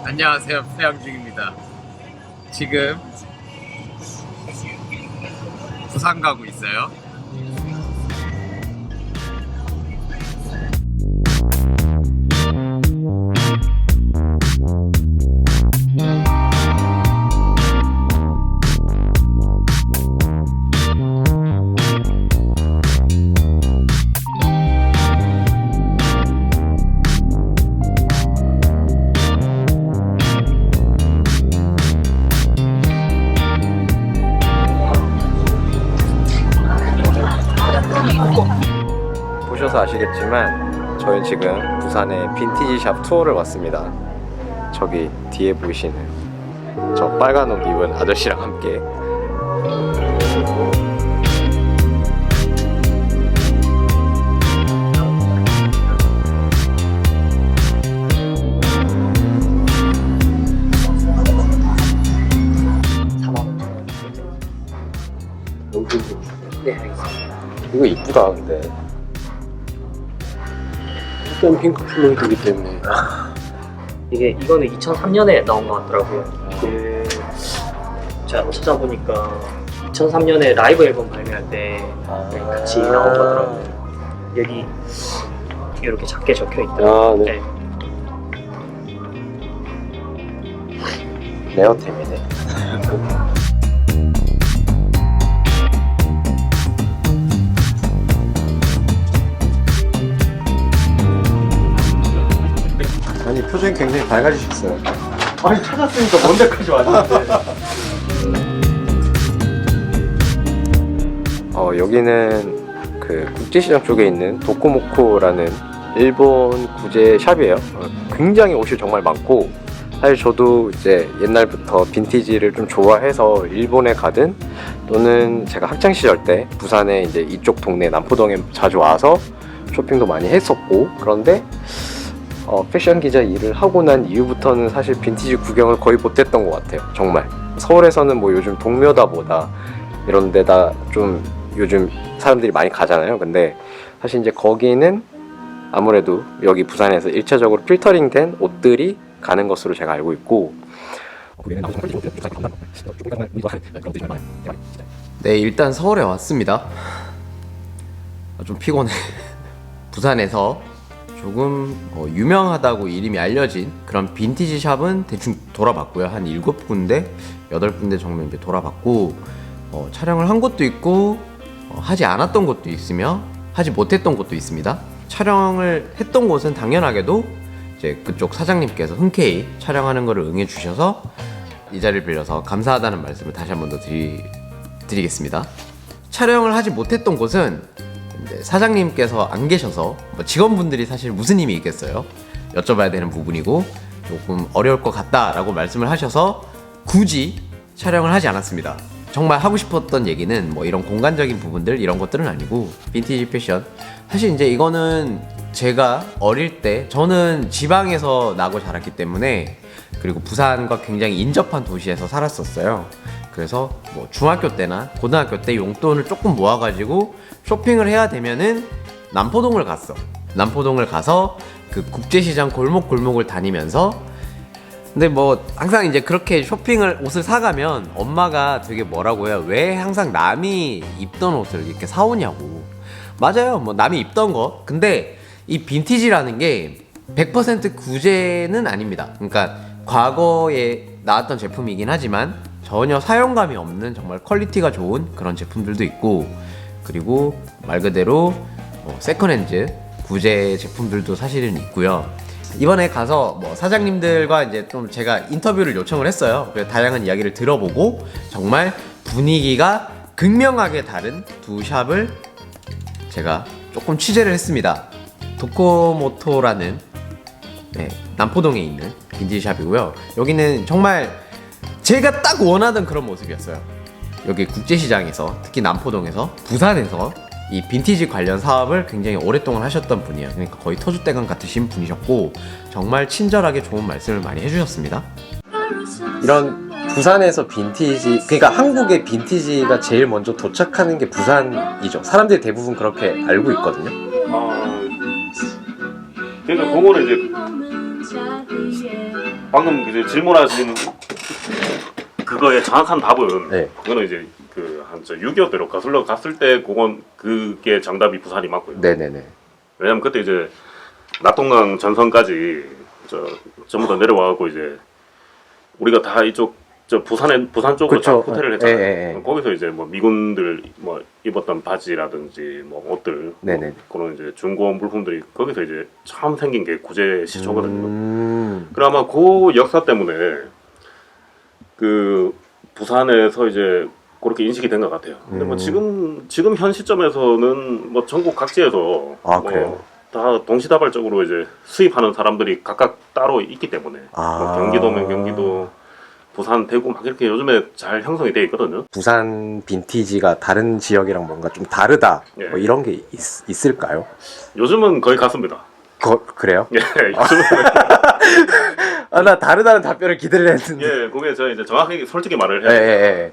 안녕하세요, 태양중입니다. 지금 부산 가고 있어요. 보셔서 아시겠지만 저희 지금 부산의 빈티지 샵 투어를 왔습니다. 저기 뒤에 보이시는 저 빨간 옷 입은 아저씨랑 함께 네, 알겠습니다. 이거 이쁘다. 근데 일단 핑크 플로이드이기 때문에 이거는 2003년에 나온 것 같더라고요. 제가 찾아보니까 2003년에 라이브 앨범 발매할 때 같이 나온 거더라고요. 여기 이렇게 작게 적혀 있더라고요. 네. 레어템이네. 아니 표정이 굉장히 밝아지셨어요. 아니 찾았으니까 먼 데까지 왔는데. 여기는 그 국제시장 쪽에 있는 도코모코라는 일본 구제 샵이에요. 굉장히 옷이 정말 많고, 사실 저도 이제 옛날부터 빈티지를 좀 좋아해서 일본에 가든 또는 제가 학창 시절 때 부산에 이제 이쪽 동네 남포동에 자주 와서 쇼핑도 많이 했었고, 그런데 패션 기자 일을 하고 난 이후부터는 사실 빈티지 구경을 거의 못했던 것 같아요. 정말 서울에서는 뭐 요즘 동묘다보다 이런 데다 좀 요즘 사람들이 많이 가잖아요. 근데 사실 이제 거기는 아무래도 여기 부산에서 1차적으로 필터링된 옷들이 가는 것으로 제가 알고 있고, 네, 일단 서울에 왔습니다. 좀 피곤해. 부산에서 조금 유명하다고 이름이 알려진 그런 빈티지 샵은 대충 돌아봤고요. 한 7군데, 8군데 정도 이제 돌아봤고, 촬영을 한 곳도 있고, 하지 않았던 곳도 있으며, 하지 못했던 곳도 있습니다. 촬영을 했던 곳은 당연하게도 이제 그쪽 사장님께서 흔쾌히 촬영하는 거를 응해 주셔서 이 자리를 빌려서 감사하다는 말씀을 다시 한 번 더 드리겠습니다. 촬영을 하지 못했던 곳은 사장님께서 안 계셔서 직원분들이 사실 무슨 힘이 있겠어요. 여쭤봐야 되는 부분이고 조금 어려울 것 같다라고 말씀을 하셔서 굳이 촬영을 하지 않았습니다. 정말 하고 싶었던 얘기는 뭐 이런 공간적인 부분들 이런 것들은 아니고, 빈티지 패션, 사실 이제 이거는 제가 어릴 때, 저는 지방에서 나고 자랐기 때문에, 그리고 부산과 굉장히 인접한 도시에서 살았었어요. 그래서 뭐 중학교 때나 고등학교 때 용돈을 조금 모아가지고 쇼핑을 해야 되면은 남포동을 갔어. 남포동을 가서 그 국제시장 골목골목을 다니면서, 근데 뭐 항상 이제 그렇게 쇼핑을 옷을 사가면 엄마가 되게 뭐라고 해요. 왜 항상 남이 입던 옷을 이렇게 사오냐고. 맞아요, 뭐 남이 입던 거. 근데 이 빈티지라는 게 100% 구제는 아닙니다. 그러니까 과거에 나왔던 제품이긴 하지만 전혀 사용감이 없는 정말 퀄리티가 좋은 그런 제품들도 있고, 그리고 말 그대로 세컨핸즈 구제 제품들도 사실은 있고요. 이번에 가서 뭐 사장님들과 이제 좀 제가 인터뷰를 요청을 했어요. 그래서 다양한 이야기를 들어보고 정말 분위기가 극명하게 다른 두 샵을 제가 조금 취재를 했습니다. 도코모토라는 남포동에 있는 빈티지 샵이고요. 여기는 정말 제가 딱 원하던 그런 모습이었어요. 여기 국제시장에서, 특히 남포동에서, 부산에서 이 빈티지 관련 사업을 굉장히 오랫동안 하셨던 분이에요. 그러니까 거의 터줏대감 같으신 분이셨고 정말 친절하게 좋은 말씀을 많이 해주셨습니다. 이런 부산에서 빈티지, 그러니까 한국의 빈티지가 제일 먼저 도착하는 게 부산이죠. 사람들이 대부분 그렇게 알고 있거든요. 그러니까 그거는 이제 방금 이제 질문하시는 그거의 정확한 답은 네. 그거는 이제 그한 6.25 때로 거슬러 갔을 때 그게 정답이 부산이 맞고요. 네네네. 왜냐면 그때 이제 낙동강 전선까지 전부 다 내려와갖고 이제 우리가 다 이쪽 부산 쪽으로 그쵸. 다 호텔을 했잖아요. 예, 예. 거기서 이제 뭐 미군들 뭐 입었던 바지라든지 뭐 옷들, 네네. 뭐 그런 이제 중고 물품들이 거기서 이제 처음 생긴 게 구제 시초거든요. 그럼 아마 그 역사 때문에 그 부산에서 이제 그렇게 인식이 된 것 같아요. 근데 뭐 지금 현 시점에서는 뭐 전국 각지에서 아, 뭐 그래요? 다 동시다발적으로 이제 수입하는 사람들이 각각 따로 있기 때문에 뭐 경기도면 경기도, 부산, 대구 막 이렇게 요즘에 잘 형성이 돼 있거든요. 부산 빈티지가 다른 지역이랑 뭔가 좀 다르다. 예. 뭐 이런 게 있을까요? 요즘은 거의 같습니다. 그래요? 예, 요즘은 아, 나 다르다는 답변을 기대를 했는데. 예, 그게 저 이제 정확하게 솔직히 말을 예, 해요. 예.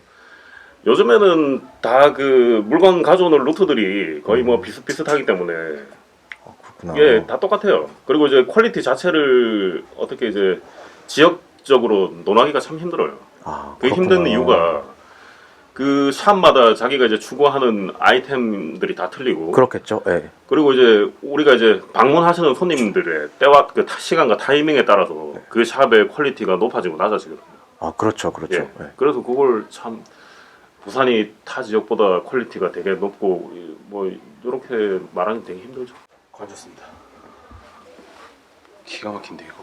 요즘에는 다 그 물건 가져오는 루트들이 거의 뭐 비슷비슷하기 때문에 그렇구나. 예, 다 똑같아요. 그리고 이제 퀄리티 자체를 어떻게 이제 지역적으로 논하기가 참 힘들어요. 아, 그 그렇구나. 힘든 이유가 그 샵마다 자기가 이제 추구하는 아이템들이 다 틀리고 그렇겠죠. 예. 그리고 이제 우리가 이제 방문하시는 손님들의 때와 그 시간과 타이밍에 따라서 그 샵의 퀄리티가 높아지고 낮아지거든요. 아, 그렇죠. 그렇죠. 예. 예. 그래서 그걸 참 부산이 타 지역보다 퀄리티가 되게 높고 뭐 이렇게 말하기 되게 힘들죠. 관졌습니다. 기가 막힌데 이거.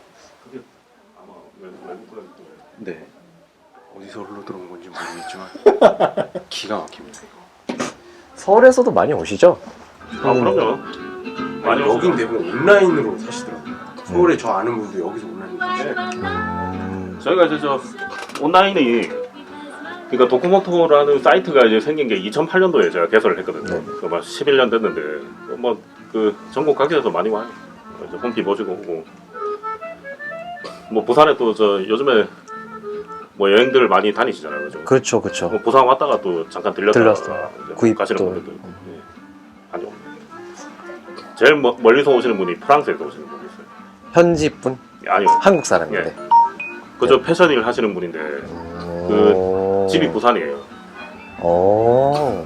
그게 아마 외국은 네. 어디서 흘러 들어온 건지 모르겠지만 기가 막힙니다. 서울에서도 많이 오시죠? 아 그럼요. 많이 여긴 오죠. 대부분 온라인으로 사시더라고요. 서울에 저 아는 분도 여기서 온라인으로 사시더라고요. 저희가 이제 온라인이 그러니까 도코모토라는 사이트가 이제 생긴 게 2008년도에 제가 개설을 했거든요. 그막 11년 됐는데 뭐 그 전국 각지에서 많이 와요. 이제 홈피 보시고 오고 뭐 부산에 또 요즘에 뭐 여행들 많이 다니시잖아요, 그죠? 그렇죠. 그렇죠. 뭐 부산 왔다가 또 잠깐 들렸다가 들렀어요. 이제 구입도. 가시는 분들도 있고. 예. 많이 옵니다. 제일 멀리서 오시는 분이 프랑스에서 오시는 분이 있어요. 현지 분? 아니요, 한국 사람인데. 그저 패션 일 하시는 분인데 그 집이 부산이에요.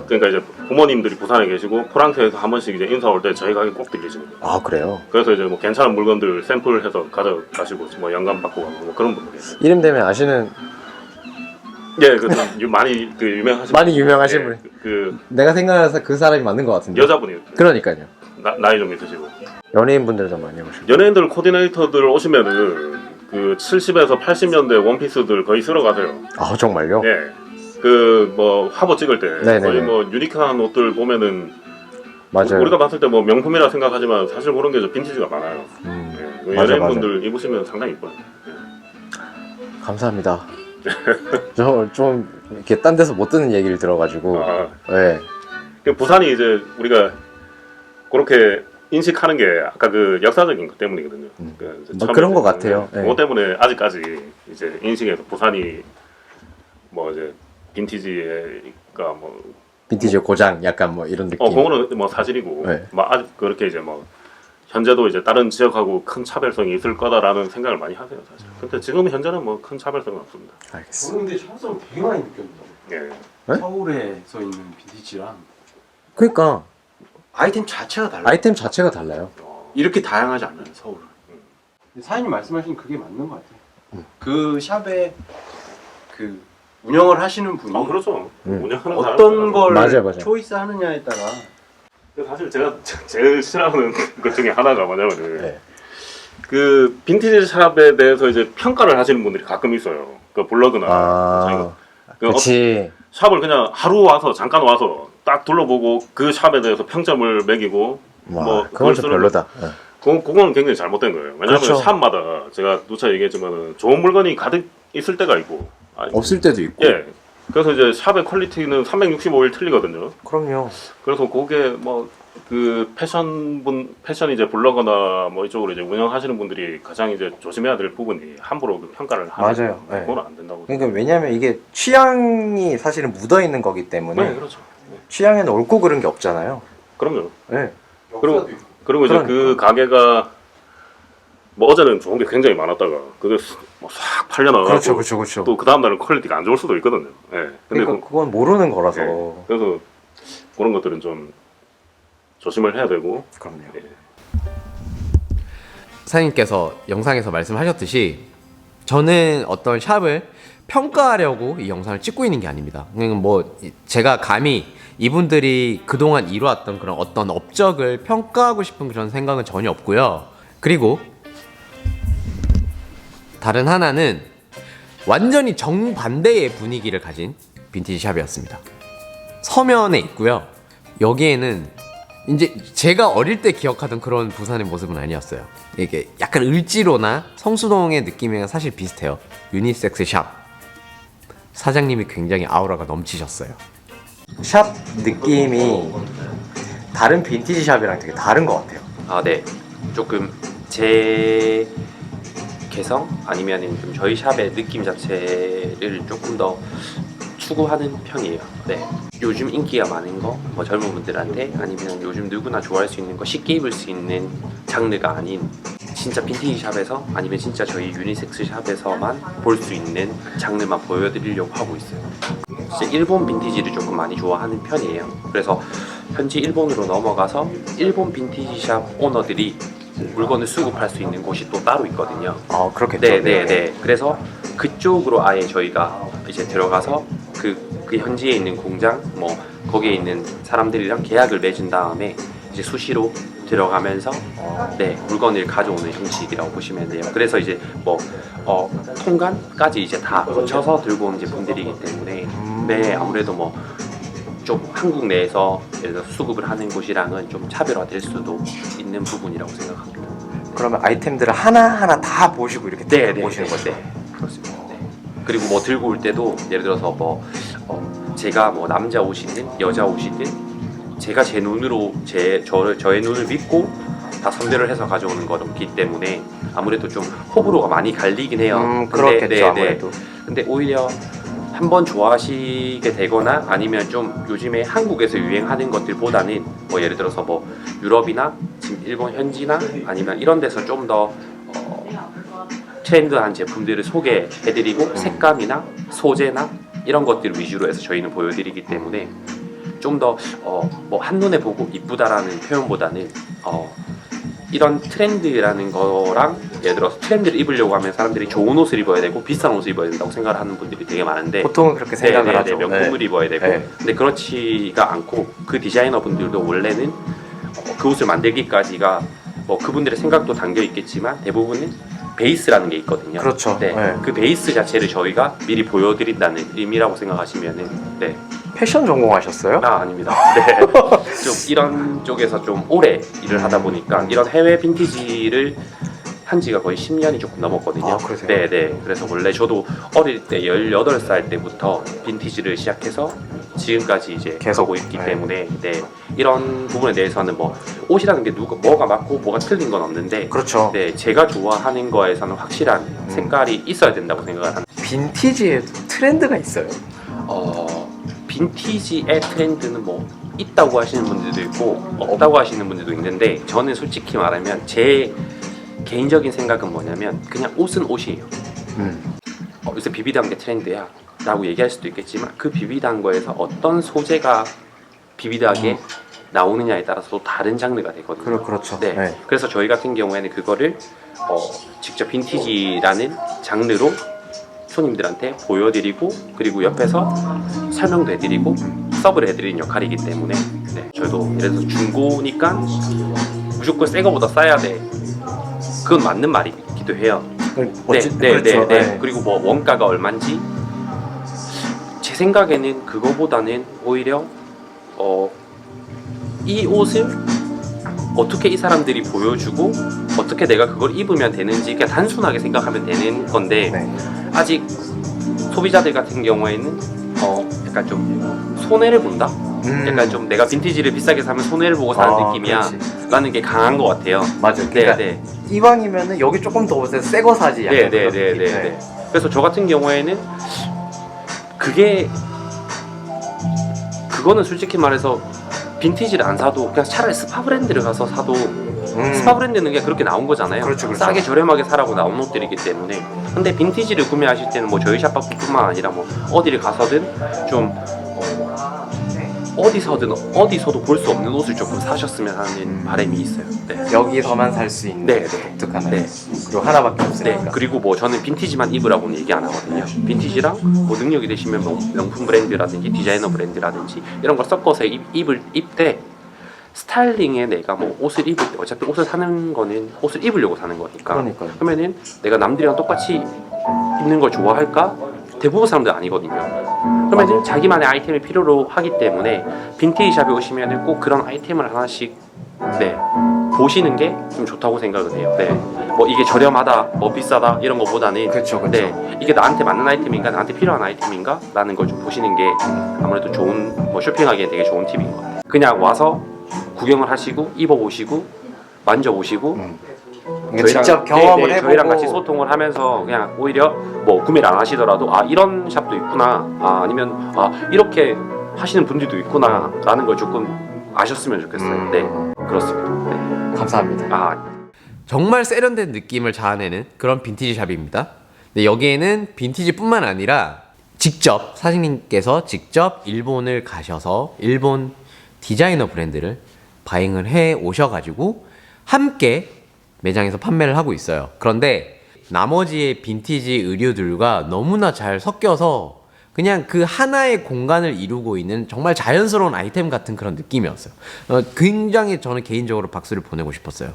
그러니까 이제 부모님들이 부산에 계시고 프랑스에서 한 번씩 이제 인사 올 때 저희 가게 꼭 들리시거든요. 아, 그래요? 그래서 이제 뭐 괜찮은 물건들 샘플해서 가져가시고 뭐 영감 받고 가고 뭐 그런 분들이 있어요. 이름 되면 아시는 예, 많이 그 유명하신 많이 유명하신 예, 분. 그 내가 생각해서 그 사람이 맞는 것 같은데. 여자분이 그러니까요. 나이 좀 있으시고 연예인분들도 많이 오시고. 연예인들 코디네이터들 오시면은 그 70에서 80년대 원피스들 거의 쓸어 가세요. 아, 정말요? 예. 그 뭐 화보 찍을 때 네네네. 거의 뭐 유니크한 옷들 보면은 맞아요. 우리가 봤을 때 뭐 명품이라 생각하지만 사실 그런 게 좀 빈티지가 많아요. 예. 그 맞아, 연예인분들 입으시면 상당히 이뻐요. 감사합니다. 저 좀 이렇게 딴 데서 못 듣는 얘기를 들어가지고. 아, 네. 그 부산이 이제 우리가 그렇게 인식하는 게 아까 그 역사적인 것 때문이거든요. 그 이제 뭐 처음에 그런 것 이제 같아요. 네. 그것 때문에 아직까지 이제 인식에서 부산이 뭐 이제 빈티지가 뭐 빈티지 고장 약간 뭐 이런 느낌. 그거는 뭐 사실이고 네. 뭐 아직 그렇게 이제 뭐 현재도 이제 다른 지역하고 큰 차별성이 있을 거다라는 생각을 많이 하세요, 사실. 근데 지금 현재는 뭐 큰 차별성은 없습니다. 알겠습니다. 저는 근데 차이점을 되게 많이 느꼈는데 예. 네? 서울에서 있는 빈티지랑 그러니까 아이템 자체가 달라요. 아이템 자체가 달라요. 이렇게 다양하지 않아요, 서울은. 근데 사장님 말씀하신 그게 맞는 것 같아요. 그 샵에 그 운영을 하시는 분이 아 그렇죠. 운영하는 어떤 사람은 걸 맞아요. 초이스 하느냐에 따라 근데 사실 제가 제일 싫어하는 것 중에 하나가 뭐냐면은 네. 그 빈티지 샵에 대해서 이제 평가를 하시는 분들이 가끔 있어요. 그 블로그나 아, 그 그렇지. 샵을 그냥 하루 와서 잠깐 와서 딱 둘러보고 그 샵에 대해서 평점을 매기고 와, 뭐 그건 그걸 좀 쓰는 별로다. 네. 그건 굉장히 잘못된 거예요. 왜냐하면 그렇죠. 샵마다 제가 누차 얘기했지만은 좋은 물건이 가득 있을 때가 있고 없을 때도 있고. 예. 그래서 이제 샵의 퀄리티는 365일 틀리거든요. 그럼요. 그래서 그게 뭐 그 패션 이제 블로거나 뭐 이쪽으로 이제 운영하시는 분들이 가장 이제 조심해야 될 부분이 함부로 그 평가를 하는 맞아요. 네. 그건 안 된다고. 그러니까 왜냐면 이게 취향이 사실은 묻어 있는 거기 때문에 네, 그렇죠. 네. 취향에는 옳고 그른 게 없잖아요. 그럼요. 네. 그리고 이제 그러니까. 그 가게가 뭐 어제는 좋은 게 굉장히 많았다가 그게 싹 팔려나가고 그렇죠. 또 그 다음 날은 퀄리티가 안 좋을 수도 있거든요. 예. 근데 그러니까 그건 모르는 거라서. 예. 그래서 그런 것들은 좀 조심을 해야 되고. 그럼요. 예. 사장님께서 영상에서 말씀하셨듯이 저는 어떤 샵을 평가하려고 이 영상을 찍고 있는 게 아닙니다. 그냥 뭐 제가 감히 이분들이 그동안 이루었던 그런 어떤 업적을 평가하고 싶은 그런 생각은 전혀 없고요. 그리고 다른 하나는 완전히 정반대의 분위기를 가진 빈티지 샵이었습니다. 서면에 있고요. 여기에는 이제 제가 어릴 때 기억하던 그런 부산의 모습은 아니었어요. 이게 약간 을지로나 성수동의 느낌이랑 사실 비슷해요. 유니섹스 샵. 사장님이 굉장히 아우라가 넘치셨어요. 샵 느낌이 다른 빈티지 샵이랑 되게 다른 것 같아요. 아, 네. 조금 제 개성 아니면은 좀 저희 샵의 느낌 자체를 조금 더 추구하는 편이에요. 네. 요즘 인기가 많은 거, 뭐 젊은 분들한테 아니면 요즘 누구나 좋아할 수 있는 거 쉽게 입을 수 있는 장르가 아닌 진짜 빈티지 샵에서 아니면 진짜 저희 유니섹스 샵에서만 볼 수 있는 장르만 보여드리려고 하고 있어요. 진짜 일본 빈티지를 조금 많이 좋아하는 편이에요. 그래서 현지 일본으로 넘어가서 일본 빈티지 샵 오너들이 물건을 수급할 수 있는 곳이 또 따로 있거든요. 아, 그렇겠죠. 네네네. 그래서 그쪽으로 아예 저희가 이제 들어가서 그 현지에 있는 공장 뭐 거기에 있는 사람들이랑 계약을 맺은 다음에 이제 수시로 들어가면서 네 물건을 가져오는 형식이라고 보시면 돼요. 그래서 이제 뭐 통관까지 이제 다 거쳐서 들고 온 제품들이기 때문에 네 아무래도 뭐 좀 한국 내에서 예를 들어 수급을 하는 곳이랑은 좀 차별화될 수도 있는 부분이라고 생각합니다. 그러면 아이템들을 하나하나 다 보시고 이렇게 네, 보시는 거죠? 네, 그렇습니다. 네. 그리고 뭐 들고 올 때도 예를 들어서 뭐 제가 뭐 남자 옷이든 여자 옷이든 제가 제 눈으로 저의 눈을 믿고 다 선별을 해서 가져오는 거기 때문에 아무래도 좀 호불호가 많이 갈리긴 해요. 그렇겠죠, 아무래도. 근데 오히려 한번 좋아하시게 되거나 아니면 좀 요즘에 한국에서 유행하는 것들보다는 뭐 예를 들어서 뭐 유럽이나 지금 일본 현지나 아니면 이런 데서 좀 더 트렌드한 제품들을 소개해드리고 색감이나 소재나 이런 것들 위주로 해서 저희는 보여드리기 때문에 좀 더 뭐 한눈에 보고 이쁘다라는 표현보다는 이런 트렌드라는 거랑 예를 들어서 트렌드를 입으려고 하면 사람들이 좋은 옷을 입어야 되고 비싼 옷을 입어야 된다고 생각을 하는 분들이 되게 많은데 보통은 그렇게 생각을 하죠. 명품을 입어야 되고 네. 근데 그렇지가 않고 그 디자이너 분들도 원래는 그 옷을 만들기까지가 뭐 그분들의 생각도 담겨 있겠지만 대부분은 베이스라는 게 있거든요. 그렇죠. 네. 네. 그 베이스 자체를 저희가 미리 보여드린다는 의미라고 생각하시면은 네. 패션 전공하셨어요? 아, 아닙니다. 네. 좀 이런 쪽에서 좀 오래 일을 하다 보니까 이런 해외 빈티지를 한 지가 거의 10년이 조금 넘었거든요. 아, 그러세요? 네네. 그래서 원래 저도 어릴 때 18살 때부터 빈티지를 시작해서 지금까지 이제 계속, 하고 있기 네. 때문에 네. 이런 부분에 대해서는 뭐 옷이라는 게 뭐가 맞고 뭐가 틀린 건 없는데 그렇죠. 네, 제가 좋아하는 거에서는 확실한 색깔이 있어야 된다고 생각을 합니다. 빈티지에도 트렌드가 있어요. 빈티지의 트렌드는 뭐 있다고 하시는 분들도 있고 없다고 하시는 분들도 있는데 저는 솔직히 말하면 제 개인적인 생각은 뭐냐면 그냥 옷은 옷이에요. 요새 비비드한 게 트렌드야 라고 얘기할 수도 있겠지만 그 비비드한 거에서 어떤 소재가 비비드하게 나오느냐에 따라서 또 다른 장르가 되거든요. 그렇죠. 네. 네. 그래서 저희 같은 경우에는 그거를 직접 빈티지라는 장르로 손님들한테 보여드리고 그리고 옆에서 설명도 해드리고 서브를 해드리는 역할이기 때문에 네, 저희도 예를 들어서 중고니까 무조건 새 거보다 싸야 돼. 그건 맞는 말이기도 해요. 그렇죠. 네. 그리고 뭐 원가가 얼마인지 제 생각에는 그거보다는 오히려 이 옷을 어떻게 이 사람들이 보여주고 어떻게 내가 그걸 입으면 되는지 그냥 단순하게 생각하면 되는 건데 네. 아직 소비자들 같은 경우에는 약간 좀 손해를 본다? 약간 좀 내가 빈티지를 비싸게 사면 손해를 보고 사는 느낌이야 그렇지. 라는 게 강한 것 같아요. 맞아요. 그러니까 네. 이왕이면은 여기 조금 더 오세요. 새 거 사지. 약간 그런 느낌. 네. 그래서 저 같은 경우에는 그거는 솔직히 말해서 빈티지를 안 사도 그냥 차라리 스파 브랜드를 가서 사도 스파 브랜드는 그냥 그렇게 나온 거잖아요. 그렇죠. 싸게 저렴하게 사라고 나온 옷들이기 때문에. 근데 빈티지를 구매하실 때는 뭐 저희 샵뿐만 아니라 뭐 어디를 가서든 좀 어디서도 볼 수 없는 옷을 조금 사셨으면 하는 바람이 있어요. 네. 여기서만 살 수 있는 네. 독특한 네. 그리고 하나밖에 네, 없으니까. 그리고 뭐 저는 빈티지만 입으라고는 얘기 안 하거든요. 빈티지랑 뭐 능력이 되시면 명품 브랜드라든지 디자이너 브랜드라든지 이런 걸 섞어서 입되 스타일링에 내가 뭐 옷을 입을 때 어차피 옷을 사는 거는 옷을 입으려고 사는 거니까. 그러니까요. 그러면은 내가 남들이랑 똑같이 입는 걸 좋아할까? 대부분 사람들 아니거든요. 그러면 자기만의 아이템을 필요로 하기 때문에 빈티지 샵에 오시면은 꼭 그런 아이템을 하나씩 보시는 게 좀 좋다고 생각을 해요. 뭐 이게 저렴하다, 뭐 비싸다 이런 거보다는 그쵸. 이게 나한테 맞는 아이템인가, 나한테 필요한 아이템인가 라는 걸 좀 보시는 게 아무래도 좋은 뭐 쇼핑하기에 되게 좋은 팁인 것 같아요. 그냥 와서 구경을 하시고 입어보시고 만져보시고 직접 경험을 해보고 저희랑 같이 소통을 하면서 그냥 오히려 뭐 구매를 안 하시더라도 아 이런 샵도 있구나, 아니면 이렇게 하시는 분들도 있구나 라는 걸 조금 아셨으면 좋겠어요. 네, 그렇습니다. 네. 감사합니다. 정말 세련된 느낌을 자아내는 그런 빈티지 샵입니다. 근데 여기에는 빈티지뿐만 아니라 직접 사장님께서 직접 일본을 가셔서 일본 디자이너 브랜드를 바잉을 해 오셔가지고 함께 매장에서 판매를 하고 있어요. 그런데 나머지의 빈티지 의류들과 너무나 잘 섞여서 그냥 그 하나의 공간을 이루고 있는 정말 자연스러운 아이템 같은 그런 느낌이었어요. 굉장히 저는 개인적으로 박수를 보내고 싶었어요.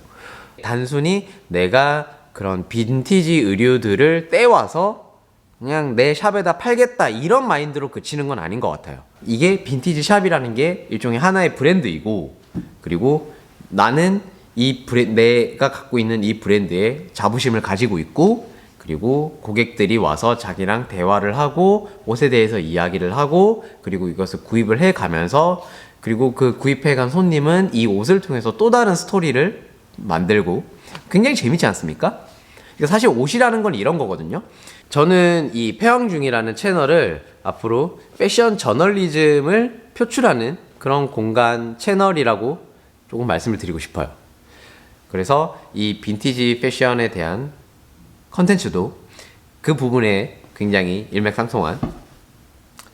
단순히 내가 그런 빈티지 의류들을 떼와서 그냥 내 샵에다 팔겠다 이런 마인드로 그치는 건 아닌 것 같아요. 이게 빈티지 샵이라는 게 일종의 하나의 브랜드이고, 그리고 나는 내가 갖고 있는 이 브랜드에 자부심을 가지고 있고, 그리고 고객들이 와서 자기랑 대화를 하고 옷에 대해서 이야기를 하고, 그리고 이것을 구입을 해 가면서, 그리고 그 구입해 간 손님은 이 옷을 통해서 또 다른 스토리를 만들고, 굉장히 재밌지 않습니까? 사실 옷이라는 건 이런 거거든요. 저는 이 폐왕중이라는 채널을 앞으로 패션 저널리즘을 표출하는 그런 공간 채널이라고 조금 말씀을 드리고 싶어요. 그래서 이 빈티지 패션에 대한 컨텐츠도 그 부분에 굉장히 일맥상통한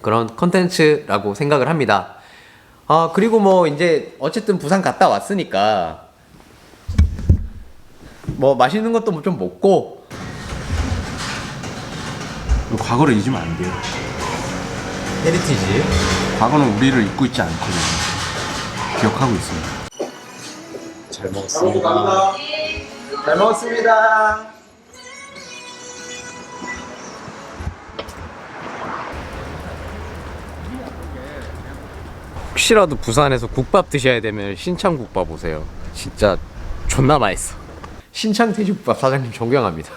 그런 컨텐츠라고 생각을 합니다. 그리고 뭐 이제 어쨌든 부산 갔다 왔으니까 뭐 맛있는 것도 뭐 좀 먹고. 과거를 잊으면 안 돼요. 헤리티지. 과거는 우리를 잊고 있지 않거든요. 기억하고 있습니다. 잘 먹었습니다. 잘 먹었습니다. 혹시라도 부산에서 국밥 드셔야 되면 신창국밥 오세요. 진짜 존나 맛있어. 신창 돼지국밥 사장님 존경합니다.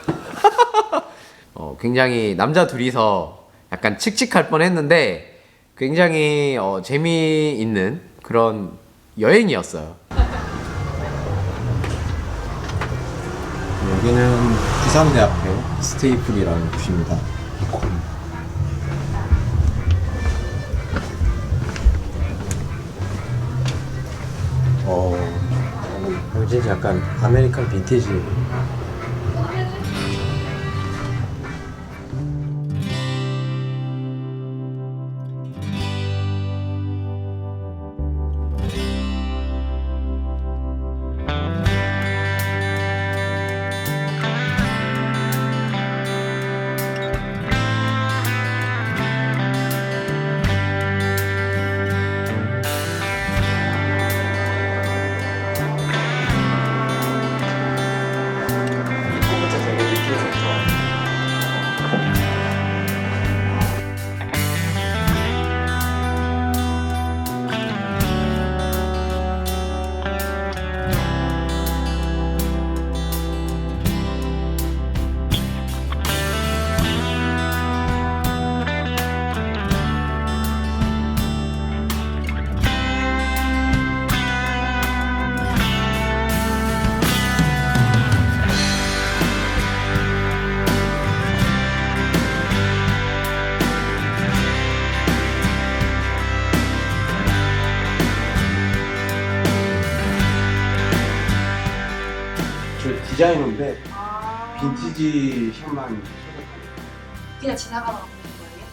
굉장히 남자 둘이서 약간 칙칙할 뻔했는데 굉장히 재미있는 그런 여행이었어요. 여기는 부산대 앞에 스테이플이라는 곳입니다. 진짜 약간 아메리칸 빈티지. 디자이너인데 아, 빈티지 샵만 그냥 지나가다가 보는 거예요?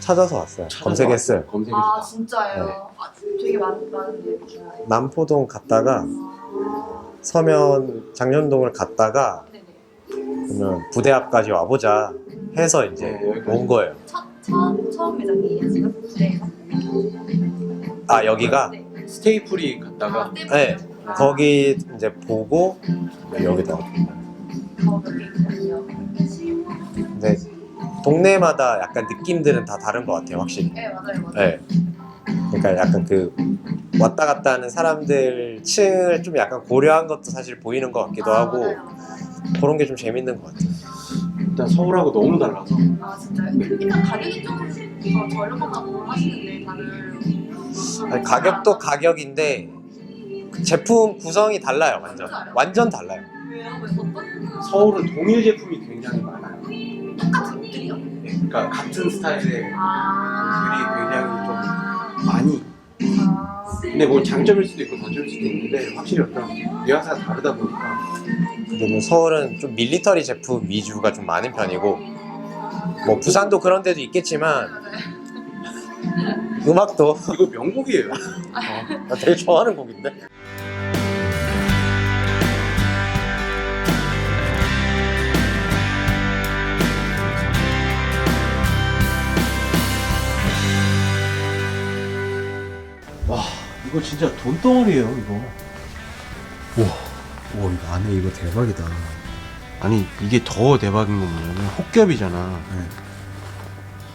찾아서 왔어요. 검색했어요. 검색해서 아 봤어요. 진짜요? 아, 되게 많은데 중에. 남포동 갔다가 서면 장년동을 갔다가 네네. 그러면 부대 앞까지 와보자 해서 이제 네, 여기까지. 온 거예요. 처음 매장이에요 지금 부대에서? 아 여기가 네. 스테이플이 갔다가 네 거기 이제 보고 여기다. 여기 있거든요. 근데 동네마다 약간 느낌들은 다 다른 것 같아요, 확실히. 네 맞아요 맞아요. 네. 그러니까 약간 그 왔다 갔다 하는 사람들 층을 좀 약간 고려한 것도 사실 보이는 것 같기도 아, 하고 맞아요. 그런 게 좀 재밌는 것 같아요. 일단 서울하고 너무 달라서 아 진짜요? 일단 가격이 좀 더 저렴하다고 하시는데 다들. 아니, 가격도 가격인데 그 제품 구성이 달라요, 완전. 진짜요? 완전 달라요. 왜요? 왜 어떤 서울은 동일 제품이 굉장히 많아요. 똑같은 옷들이요? 네, 그러니까 같은 스타일의 아. 굉장히 좀 많이. 아. 근데 뭐 장점일 수도 있고 단점일 수도 있는데 확실히 어떤 뉘앙스가 다르다 보니까 그리고 서울은 좀 밀리터리 제품 위주가 좀 많은 편이고 뭐 부산도 그런 데도 있겠지만 음악도 이거 명곡이에요. 나 되게 좋아하는 곡인데. 와 이거 진짜 돈덩어리예요 이거. 와 이거 안에 이거 대박이다. 아니 이게 더 대박인 거 뭐냐면 혹겹이잖아.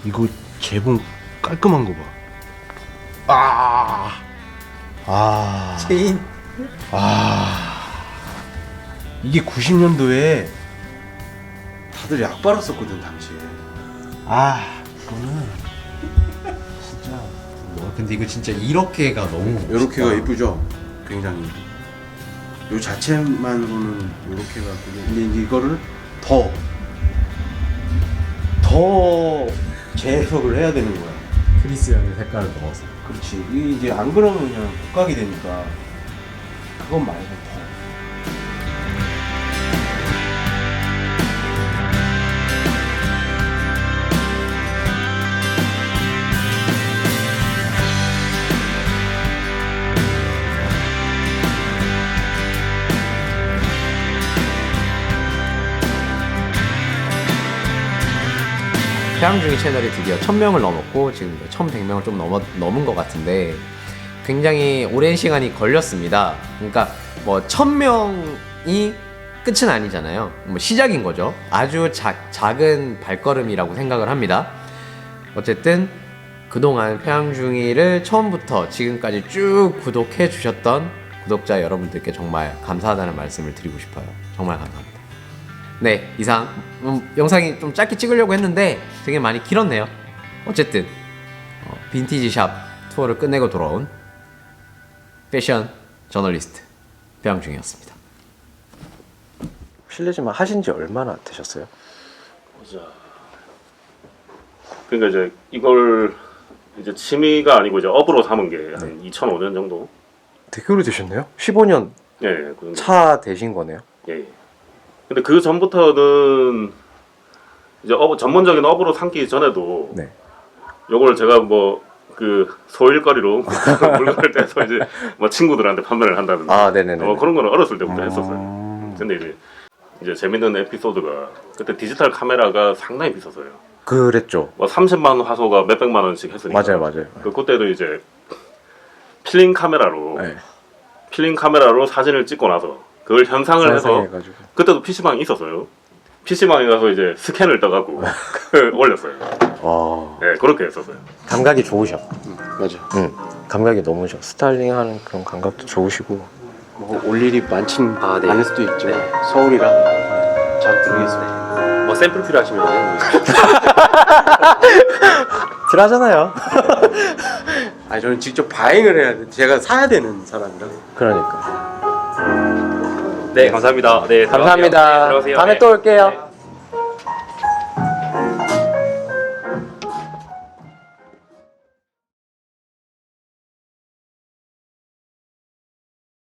이거 재봉 깔끔한 거 봐. 체인. 이게 90년도에 다들 약 발랐었거든 당시에. 이거는 진짜 근데 이거 진짜 이렇게가 너무 요렇게가 예쁘죠? 굉장히 요 자체만으로는 요렇게가 근데 이제 이거를 더 재해석을 해야 되는 거야. 크리스형의 색깔을 넣어서. 그렇지. 이게 이제 안 그러면 그냥 복각이 되니까 그건 말고 더. 태양중이 채널이 드디어 1000명을 넘었고 지금 1100명을 좀 넘은 것 같은데 굉장히 오랜 시간이 걸렸습니다. 그러니까 뭐 1000명이 끝은 아니잖아요. 뭐 시작인 거죠. 아주 작은 발걸음이라고 생각을 합니다. 어쨌든 그동안 태양중이를 처음부터 지금까지 쭉 구독해 주셨던 구독자 여러분들께 정말 감사하다는 말씀을 드리고 싶어요. 정말 감사합니다. 네, 이상 영상이 좀 짧게 찍으려고 했는데 되게 많이 길었네요. 어쨌든 빈티지 샵 투어를 끝내고 돌아온 패션 저널리스트 배양중이었습니다. 실례지만 하신 지 얼마나 되셨어요? 보자. 그러니까 이제 이걸 이제 취미가 아니고 이제 업으로 삼은 게 한 2005년 정도. 되게 오래되셨네요? 15년 예, 그 정도. 차 되신 거네요? 예. 예. 근데 그 전부터는 이제 전문적인 업으로 삼기 전에도 네. 요걸 제가 뭐 그 소일거리로 물건을 떼서 이제 뭐 친구들한테 판매를 한다든지 네네네. 그런 거는 어렸을 때부터 했었어요. 근데 이제 재밌는 에피소드가 그때 디지털 카메라가 상당히 비쌌어요. 그랬죠. 뭐 30만 원 화소가 몇백만 원씩 했으니까. 맞아요. 그때도 이제 필름 카메라로 네. 필름 카메라로 사진을 찍고 나서 그걸 현상을 해서 해가지고. 그때도 PC방이 있었어요. PC방에 가서 이제 스캔을 떠갖고 올렸어요. 네, 그렇게 했었어요. 감각이 좋으셔. 맞아. 감각이 너무 좋아. 스타일링하는 그런 감각도 좋으시고. 뭐 올 일이 많진 네. 않을 수도 있지만 서울이라 잘 모르겠습니다. 뭐 샘플 필요하시면 딜하잖아요. 아니 저는 직접 바잉을 해야 돼. 제가 사야 되는 사람이라. 그러니까. 네 감사합니다. 네 감사합니다. 들어가세요. 다음에 네. 또 올게요. 네.